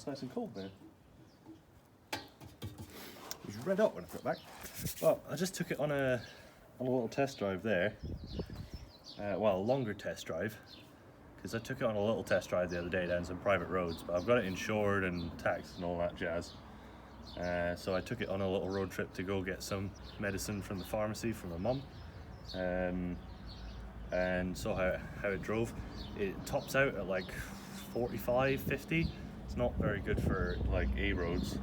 it's nice and cold now. It was red hot when I put it back. Well, I just took it on a little test drive there. Well, a longer test drive, because I took it on a little test drive the other day down some private roads, but I've got it insured and taxed and all that jazz. So I took it on a little road trip to go get some medicine from the pharmacy for my mum, and saw how it drove. It tops out at like 45, 50. It's not very good for like A roads.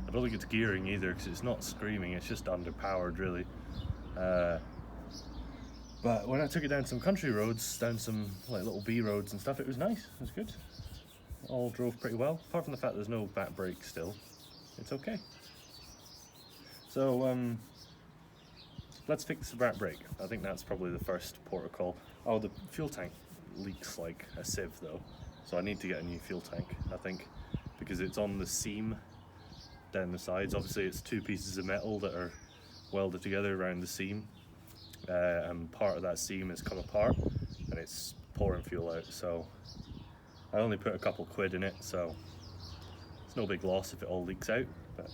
I don't think it's gearing either, because it's not screaming, it's just underpowered really. But when I took it down some country roads, down some like little B roads and stuff, it was nice, it was good. It all drove pretty well, apart from the fact there's no back brake still. It's okay. So let's fix the back brake. I think that's probably the first port of call. Oh, the fuel tank leaks like a sieve though, so I need to get a new fuel tank, I think, because it's on the seam down the sides. Obviously it's two pieces of metal that are welded together around the seam, and part of that seam has come apart and it's pouring fuel out, so I only put a couple quid in it, so it's no big loss if it all leaks out. But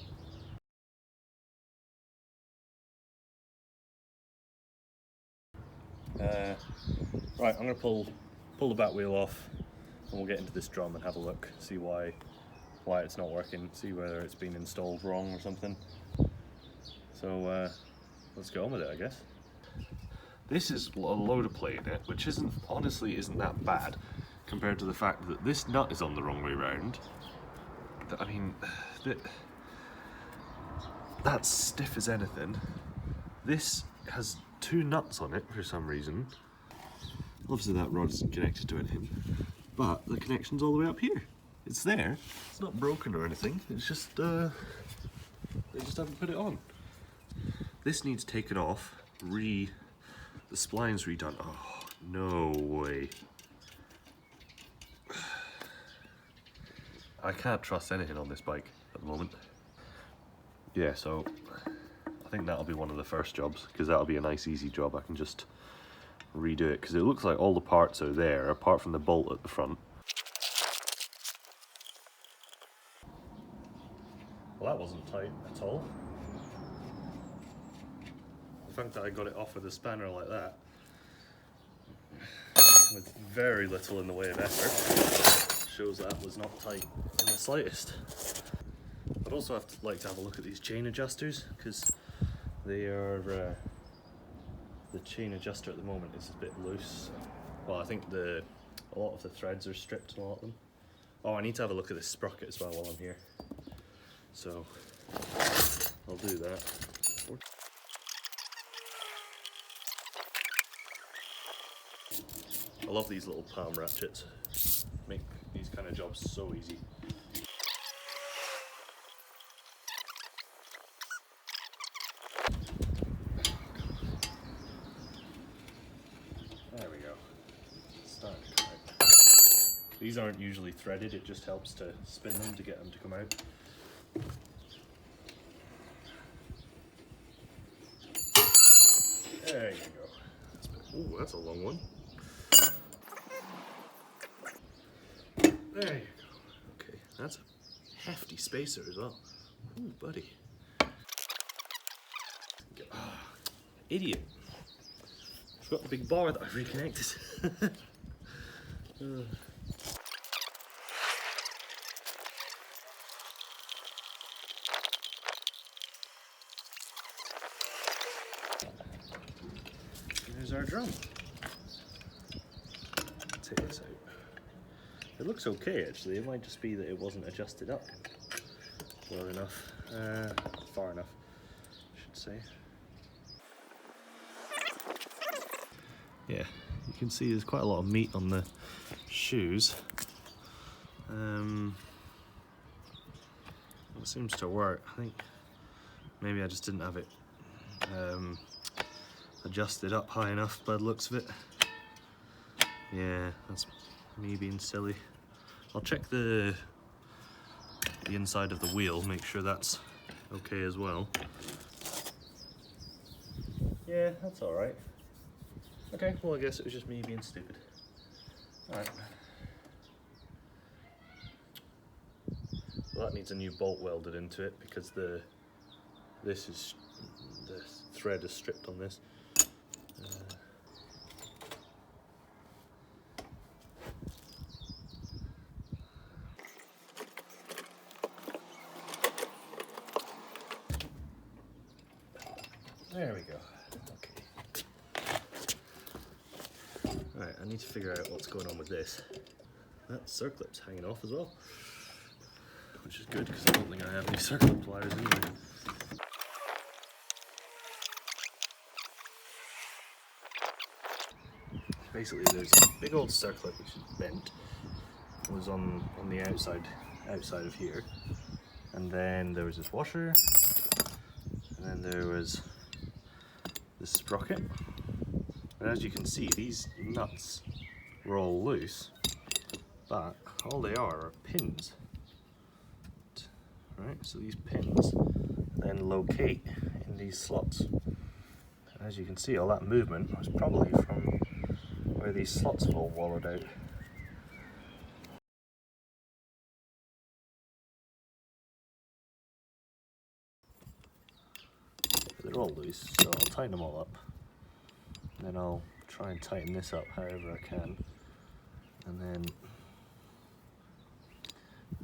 right, I'm going to pull the back wheel off and we'll get into this drum and have a look, see why it's not working, see whether it's been installed wrong or something. So let's go on with it, I guess. This is a loader plate in it, which honestly isn't that bad compared to the fact that this nut is on the wrong way round. I mean, that's stiff as anything. This has two nuts on it for some reason. Obviously that rod isn't connected to anything, but the connection's all the way up here. It's there, it's not broken or anything, it's just, they just haven't put it on. This needs taken off, the spline's redone. Oh, no way. I can't trust anything on this bike at the moment. Yeah, so I think that'll be one of the first jobs, because that'll be a nice easy job. I can just redo it, because it looks like all the parts are there apart from the bolt at the front. Well, that wasn't tight at all. The fact that I got it off with a spanner like that, with very little in the way of effort, shows that was not tight in the slightest. I'd also like to have a look at these chain adjusters, because they are, the chain adjuster at the moment is a bit loose. Well, I think a lot of the threads are stripped on a lot of them. Oh, I need to have a look at this sprocket as well while I'm here. So I'll do that. I love these little palm ratchets. Make these kind of jobs so easy. There we go. Starting to come out. These aren't usually threaded, it just helps to spin them to get them to come out. There you go. Ooh, that's a long one. There you go. Okay, that's a hefty spacer as well. Ooh, buddy. Oh, idiot. Forgot the big bar that I've reconnected. Here's our drum. Take this out. It looks okay actually, it might just be that it wasn't adjusted up well enough, far enough, I should say. Yeah, you can see there's quite a lot of meat on the shoes. It seems to work. I think maybe I just didn't have it adjusted up high enough by the looks of it. Yeah, that's me being silly. I'll check the inside of the wheel, make sure that's okay as well. Yeah, that's alright. Okay, well I guess it was just me being stupid. Alright. So that needs a new bolt welded into it because the thread is stripped on this. There we go. Okay. Right, I need to figure out what's going on with this. That circlip's hanging off as well, which is good because I don't think I have any circlip pliers anyway. Basically, there's a big old circlip which is bent. It was on the outside of here, and then there was this washer, and then there was this sprocket. And as you can see, these nuts were all loose, but all they are pins. Right, so these pins then locate in these slots. And as you can see, all that movement was probably from where these slots have all wallowed out. They're all loose, so I'll tighten them all up. And then I'll try and tighten this up however I can. And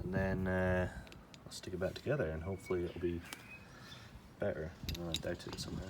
then I'll stick it back together and hopefully it'll be better. I doubt it somehow.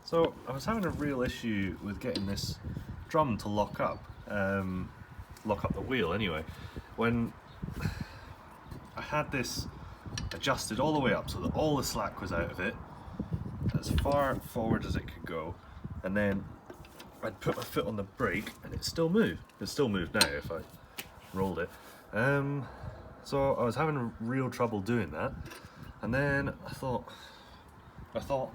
So I was having a real issue with getting this drum to lock up the wheel anyway. When I had this adjusted all the way up so that all the slack was out of it, as far forward as it could go, and then I'd put my foot on the brake and it still moved. It still moved now if I rolled it. So I was having real trouble doing that, and then I thought I'll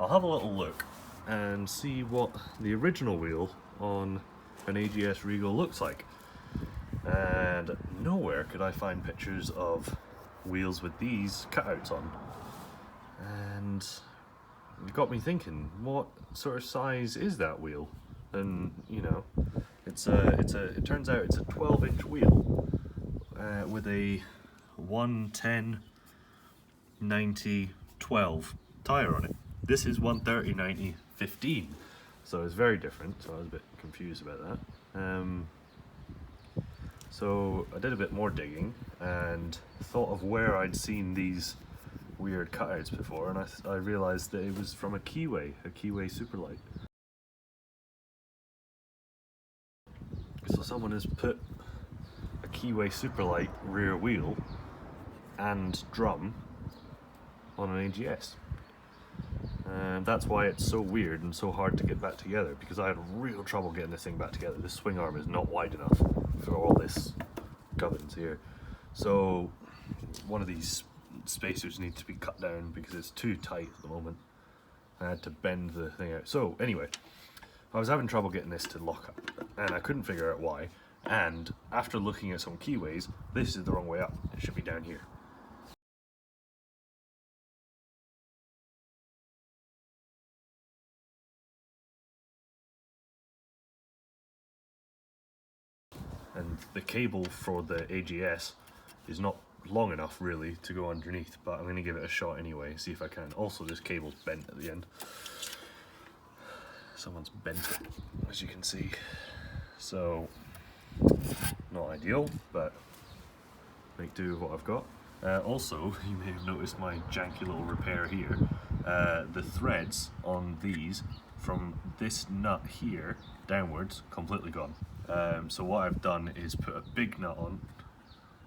have a little look and see what the original wheel on an AJS Regal looks like. And nowhere could I find pictures of wheels with these cutouts on. And it got me thinking, what sort of size is that wheel? And you know, it turns out it's a 12-inch wheel with a 110/90/12 tire on it. This is 130/90/15, so it's very different, so I was a bit confused about that. So I did a bit more digging and thought of where I'd seen these weird cutouts before, and I realised that it was from a Keyway Superlight. So someone has put a Keyway Superlight rear wheel and drum on an AJS. And that's why it's so weird and so hard to get back together, because I had real trouble getting this thing back together. This swing arm is not wide enough for all this gubbins here. So one of these spacers needs to be cut down because it's too tight at the moment. I had to bend the thing out. So anyway, I was having trouble getting this to lock up and I couldn't figure out why. And after looking at some keyways, this is the wrong way up. It should be down here. And the cable for the AJS is not long enough really to go underneath, but I'm going to give it a shot anyway, see if I can. Also, this cable's bent at the end. Someone's bent it, as you can see. So, not ideal, but make do with what I've got. Also, you may have noticed my janky little repair here. The threads on these, from this nut here downwards, completely gone. So what I've done is put a big nut on,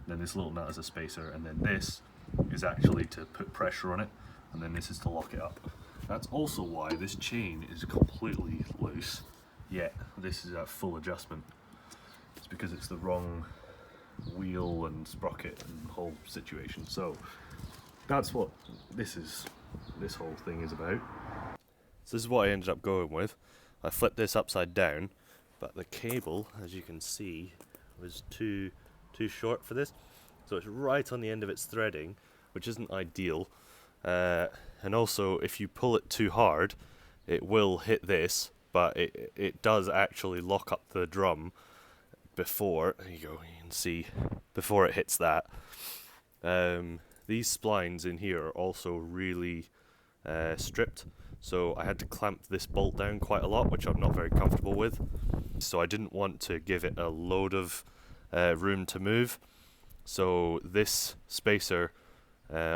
then this little nut as a spacer, and then this is actually to put pressure on it, and then this is to lock it up. That's also why this chain is completely loose. yet this is at full adjustment. It's because it's the wrong wheel and sprocket and whole situation. So that's what this whole thing is about. So this is what I ended up going with. I flipped this upside down, but the cable, as you can see, was too short for this. So it's right on the end of its threading, which isn't ideal. And also, if you pull it too hard, it will hit this, but it does actually lock up the drum before, there you go, you can see, before it hits that. These splines in here are also really stripped, so I had to clamp this bolt down quite a lot, which I'm not very comfortable with. So I didn't want to give it a load of room to move, so this spacer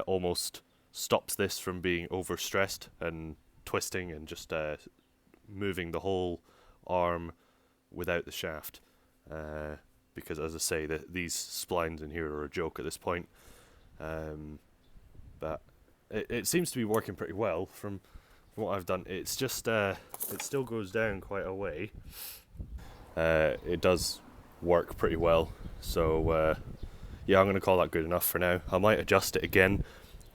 almost stops this from being overstressed and twisting and just moving the whole arm without the shaft. Because, as I say, these splines in here are a joke at this point. But it seems to be working pretty well from what I've done. It's just it still goes down quite a way. It does work pretty well, so yeah, I'm going to call that good enough for now. I might adjust it again.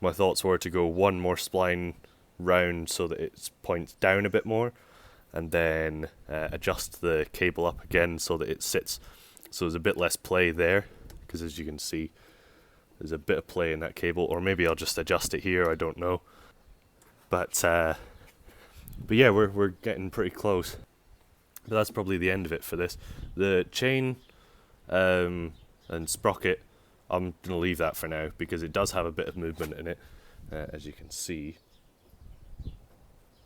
My thoughts were to go one more spline round so that it points down a bit more, and then adjust the cable up again so that it sits, so there's a bit less play there, because as you can see there's a bit of play in that cable. Or maybe I'll just adjust it here, I don't know. But yeah, we're getting pretty close. But that's probably the end of it for this. The chain and sprocket, I'm going to leave that for now, because it does have a bit of movement in it, as you can see.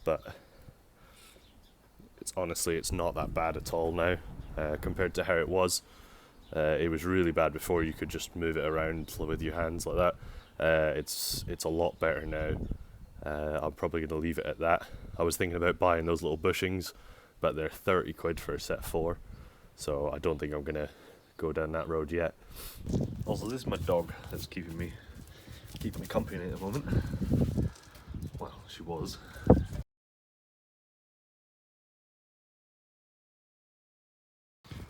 But honestly, it's not that bad at all now, compared to how it was. It was really bad before. You could just move it around with your hands like that. It's a lot better now. I'm probably going to leave it at that. I was thinking about buying those little bushings, but they're 30 quid for a set 4, so I don't think I'm going to go down that road yet. Also, this is my dog that's keeping me company at the moment. Well, she was.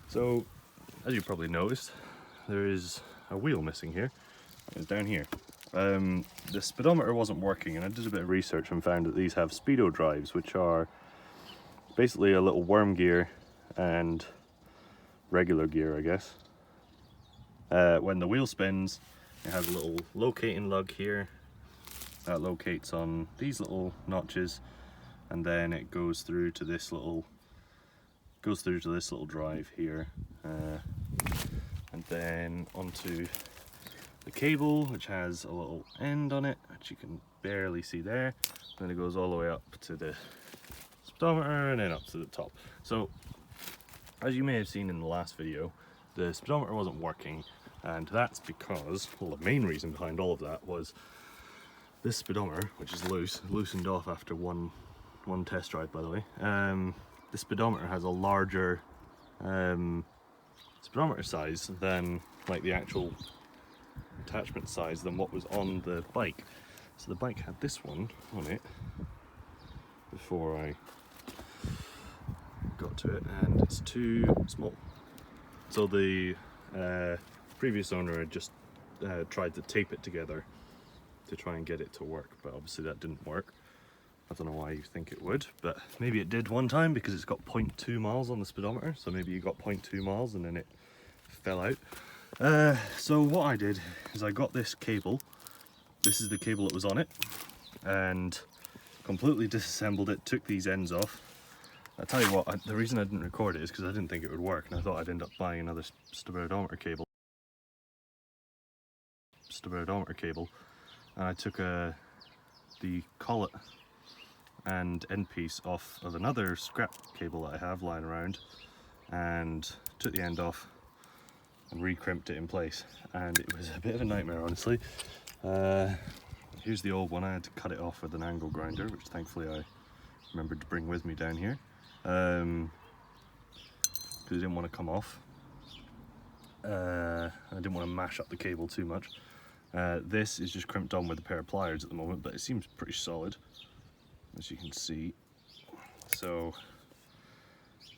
So, as you probably noticed, there is a wheel missing here. It's down here. The speedometer wasn't working, and I did a bit of research and found that these have speedo drives, which are basically a little worm gear and regular gear, I guess. When the wheel spins, it has a little locating lug here that locates on these little notches, and then it goes through to this little drive here, and then onto the cable, which has a little end on it, which you can barely see there. Then it goes all the way up to the speedometer and then up to the top. So, as you may have seen in the last video, the speedometer wasn't working, and that's because, well, the main reason behind all of that was this speedometer, which is loosened off after one test ride, by the way. The speedometer has a larger speedometer size than like the actual attachment size than what was on the bike. So the bike had this one on it before I got to it, and it's too small. So the previous owner had just tried to tape it together to try and get it to work, but obviously that didn't work. I don't know why you think it would, but maybe it did one time, because it's got 0.2 miles on the speedometer, so maybe you got 0.2 miles and then it fell out. So what I did is I got this cable. This is the cable that was on it, and completely disassembled it, took these ends off. I tell you what, the reason I didn't record it is because I didn't think it would work, and I thought I'd end up buying another speedometer cable. And I took the collet and end piece off of another scrap cable that I have lying around, and took the end off and re-crimped it in place, and it was a bit of a nightmare, honestly. Here's the old one. I had to cut it off with an angle grinder, which thankfully I remembered to bring with me down here, because it didn't want to come off. I didn't want to mash up the cable too much. This is just crimped on with a pair of pliers at the moment, but it seems pretty solid, as you can see. So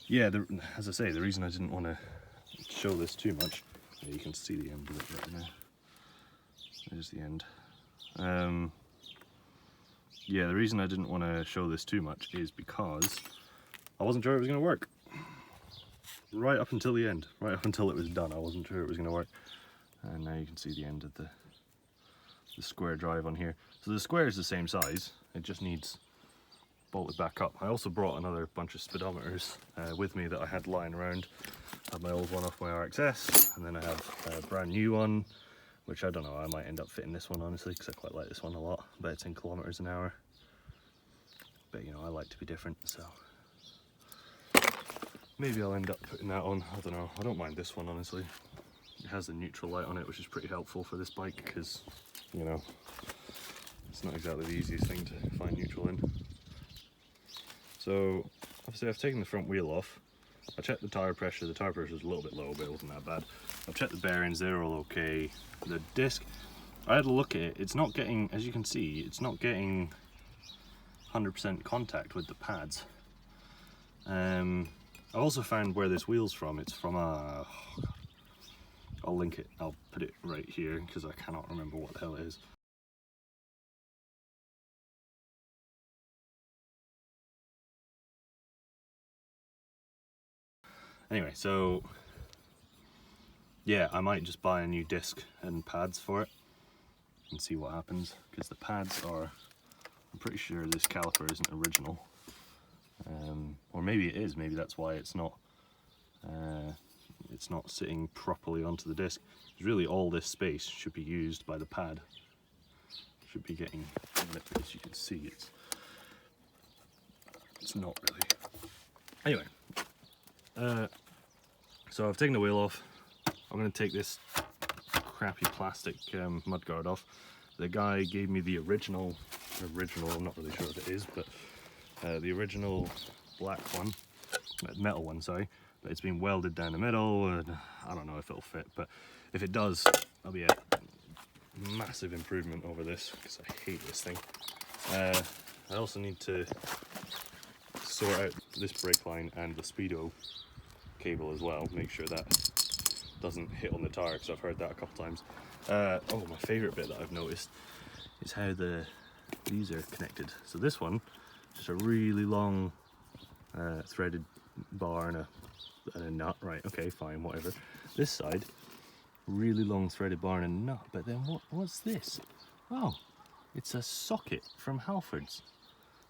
yeah, as I say, the reason I didn't want to show this too much, yeah, you can see the end of it right now. There's the end. Yeah, the reason I didn't want to show this too much is because I wasn't sure it was going to work. Right up until the end, right up until it was done, I wasn't sure it was going to work. And now you can see the end of the square drive on here. So the square is the same size, it just needs bolted back up. I also brought another bunch of speedometers with me that I had lying around. I had my old one off my RXS, and then I have a brand new one, which I don't know, I might end up fitting this one honestly, because I quite like this one a lot, but it's in kilometers an hour. But you know, I like to be different, so maybe I'll end up putting that on. I don't know, I don't mind this one honestly. It has the neutral light on it, which is pretty helpful for this bike, because you know, it's not exactly the easiest thing to find neutral in. So obviously I've taken the front wheel off. I checked the tyre pressure was a little bit low, but it wasn't that bad. I've checked the bearings, they're all okay. The disc, I had a look at it, it's not getting, as you can see, it's not getting 100% contact with the pads. I also found where this wheel's from. It's from a, I'll link it, I'll put it right here because I cannot remember what the hell it is. Anyway, so yeah, I might just buy a new disc and pads for it and see what happens, because the pads are, I'm pretty sure this caliper isn't original, or maybe it is, maybe that's why it's not sitting properly onto the disc. Really all this space should be used by the pad, should be getting, as you can see, it's not really. Anyway, so I've taken the wheel off. I'm going to take this crappy plastic mudguard off. The guy gave me the original, I'm not really sure what it is, but the original black one, metal one, sorry, but it's been welded down the middle, and I don't know if it'll fit, but if it does, that'll be a massive improvement over this, because I hate this thing. I also need to sort out this brake line and the speedo cable as well, make sure that doesn't hit on the tire, because I've heard that a couple times. Oh, my favourite bit that I've noticed is how these are connected. So this one, just a really long threaded bar and a nut, right, okay, fine, whatever. This side, really long threaded bar and a nut, but then what's this? Oh, it's a socket from Halfords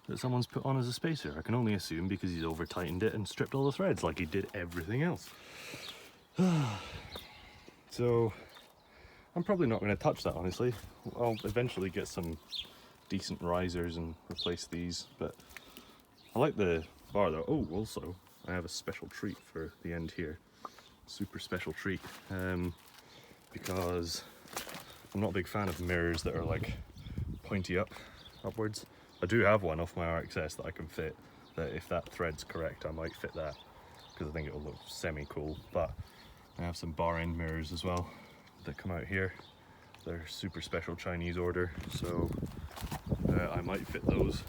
that someone's put on as a spacer. I can only assume because he's over tightened it and stripped all the threads like he did everything else. So I'm probably not going to touch that, honestly. I'll eventually get some decent risers and replace these, but I like the bar though. Oh, also I have a special treat for the end here, super special treat, because I'm not a big fan of mirrors that are like pointy upwards. I do have one off my RXS that I can fit, that if that thread's correct I might fit that, because I think it will look semi-cool. But I have some bar end mirrors as well that come out here. They're super special Chinese order, so I might fit those.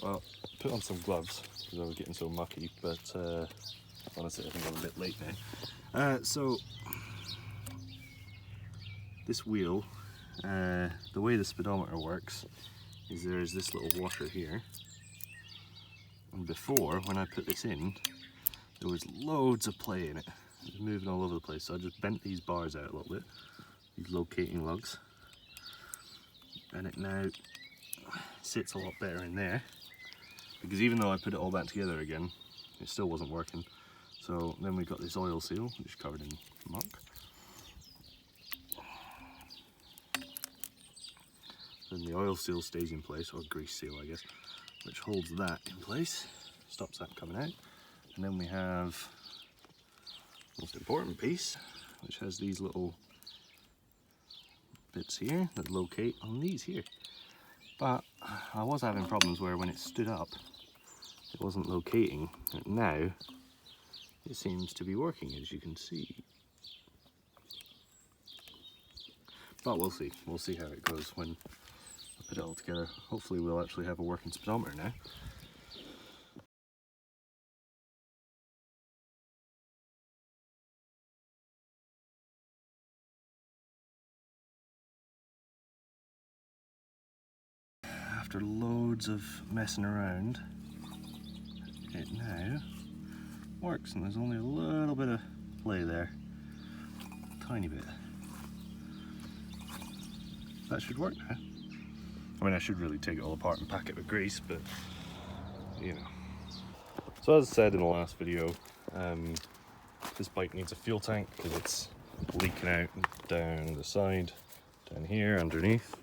Well, put on some gloves because I was getting so mucky, but honestly I think I'm a bit late now. So this wheel, the way the speedometer works is there's this little washer here, and before, when I put this in, there was loads of play in it. It was moving all over the place, so I just bent these bars out a little bit, these locating lugs, and it now sits a lot better in there, because even though I put it all back together again, it still wasn't working. So then we got this oil seal, which is covered in muck. Then the oil seal stays in place, or grease seal I guess, which holds that in place, stops that coming out. And then we have the most important piece, which has these little bits here that locate on these here. But I was having problems where when it stood up, it wasn't locating. And now it seems to be working, as you can see. But we'll see how it goes when I put it all together. Hopefully we'll actually have a working speedometer now. After loads of messing around, it now works, and there's only a little bit of play there. Tiny bit. That should work now. I mean, I should really take it all apart and pack it with grease, but you know. So as I said in the last video, this bike needs a fuel tank because it's leaking out down the side, down here underneath.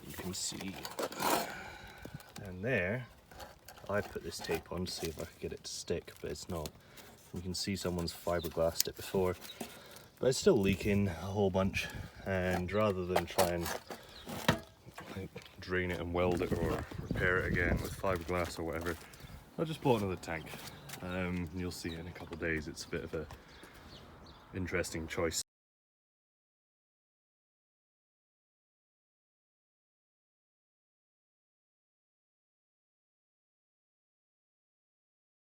You can see down there, I put this tape on to see if I could get it to stick, but it's not. You can see someone's fiberglassed it before, but it's still leaking a whole bunch, and rather than try and like, drain it and weld it or repair it again with fiberglass or whatever, I'll just bought another tank. You'll see in a couple of days it's a bit of a interesting choice.